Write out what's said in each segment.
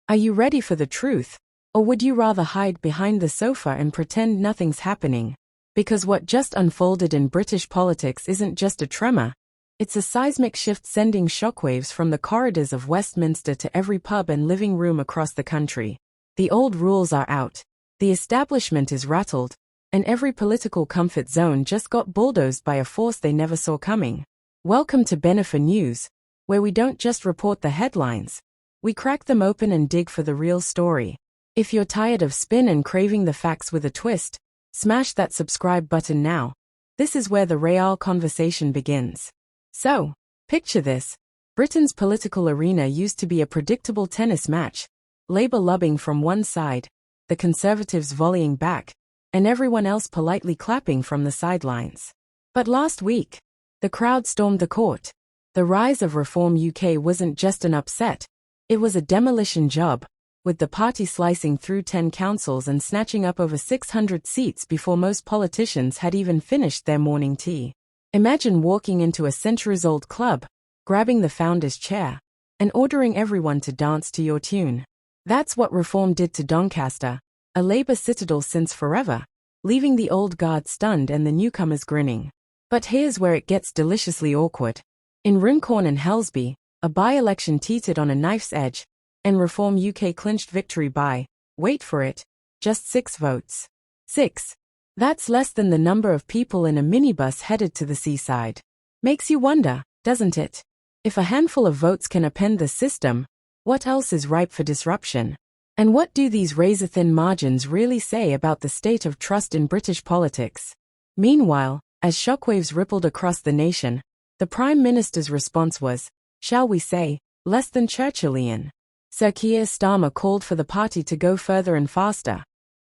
Are you ready for the truth? Or would you rather hide behind the sofa and pretend nothing's happening? Because what just unfolded in British politics isn't just a tremor, it's a seismic shift sending shockwaves from the corridors of Westminster to every pub and living room across the country. The old rules are out, the establishment is rattled, and every political comfort zone just got bulldozed by a force they never saw coming. Welcome to Bennifer News, where we don't just report the headlines, we crack them open and dig for the real story. If you're tired of spin and craving the facts with a twist, smash that subscribe button now. This is where the real conversation begins. So, picture this. Britain's political arena used to be a predictable tennis match, Labour lobbing from one side, the Conservatives volleying back, and everyone else politely clapping from the sidelines. But last week, the crowd stormed the court. The rise of Reform UK wasn't just an upset, it was a demolition job, with the party slicing through 10 councils and snatching up over 600 seats before most politicians had even finished their morning tea. Imagine walking into a centuries-old club, grabbing the founder's chair, and ordering everyone to dance to your tune. That's what Reform did to Doncaster, a Labour citadel since forever, leaving the old guard stunned and the newcomers grinning. But here's where it gets deliciously awkward. In Runcorn and Helsby, a by-election teetered on a knife's edge, and Reform UK clinched victory by, wait for it, just 6 votes. 6. That's less than the number of people in a minibus headed to the seaside. Makes you wonder, doesn't it? If a handful of votes can upend the system, what else is ripe for disruption? And what do these razor-thin margins really say about the state of trust in British politics? Meanwhile, as shockwaves rippled across the nation, the Prime Minister's response was, shall we say, less than Churchillian. Sir Keir Starmer called for the party to go further and faster.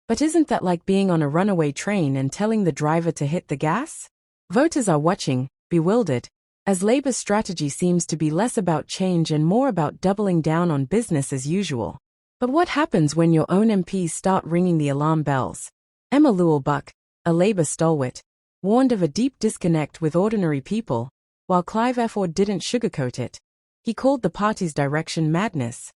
But isn't that like being on a runaway train and telling the driver to hit the gas? Voters are watching, bewildered, as Labour's strategy seems to be less about change and more about doubling down on business as usual. But what happens when your own MPs start ringing the alarm bells? Emma Llewellyn-Buck, a Labour stalwart, warned of a deep disconnect with ordinary people, while Clive Efford didn't sugarcoat it. He called the party's direction madness.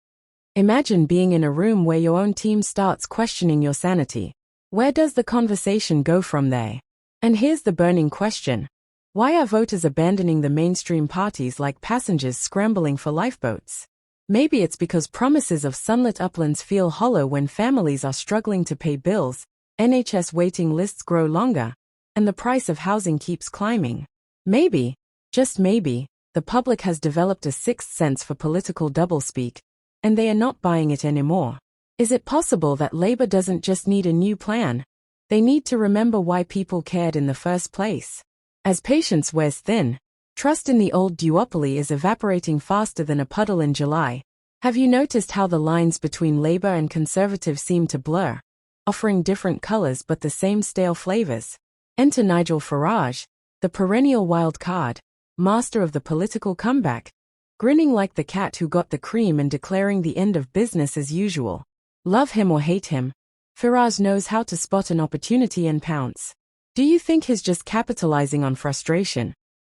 Imagine being in a room where your own team starts questioning your sanity. Where does the conversation go from there? And here's the burning question. Why are voters abandoning the mainstream parties like passengers scrambling for lifeboats? Maybe it's because promises of sunlit uplands feel hollow when families are struggling to pay bills, NHS waiting lists grow longer, and the price of housing keeps climbing. Maybe, just maybe, the public has developed a sixth sense for political doublespeak, and they are not buying it anymore. Is it possible that Labour doesn't just need a new plan? They need to remember why people cared in the first place. As patience wears thin, trust in the old duopoly is evaporating faster than a puddle in July. Have you noticed how the lines between Labour and Conservative seem to blur, offering different colours but the same stale flavours? Enter Nigel Farage, the perennial wild card, master of the political comeback, grinning like the cat who got the cream and declaring the end of business as usual. Love him or hate him, Farage knows how to spot an opportunity and pounce. Do you think he's just capitalizing on frustration?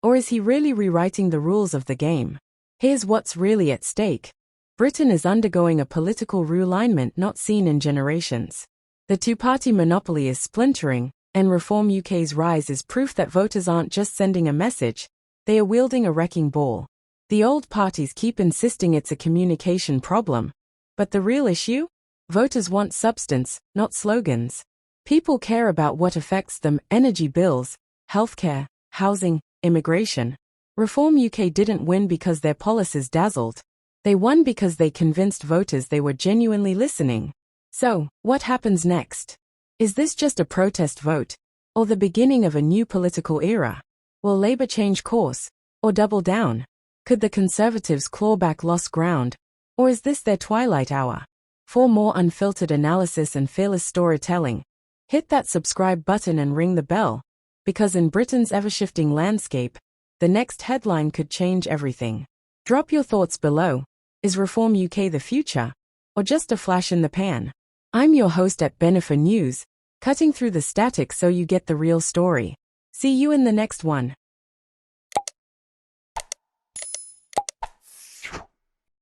Or is he really rewriting the rules of the game? Here's what's really at stake. Britain is undergoing a political realignment not seen in generations. The two-party monopoly is splintering, and Reform UK's rise is proof that voters aren't just sending a message, they are wielding a wrecking ball. The old parties keep insisting it's a communication problem. But the real issue? Voters want substance, not slogans. People care about what affects them: energy bills, healthcare, housing, immigration. Reform UK didn't win because their policies dazzled. They won because they convinced voters they were genuinely listening. So, what happens next? Is this just a protest vote, or the beginning of a new political era? Will Labour change course, or double down? Could the Conservatives claw back lost ground, or is this their twilight hour? For more unfiltered analysis and fearless storytelling, hit that subscribe button and ring the bell, because in Britain's ever-shifting landscape, the next headline could change everything. Drop your thoughts below. Is Reform UK the future, or just a flash in the pan? I'm your host at Bennifer News, cutting through the static so you get the real story. See you in the next one.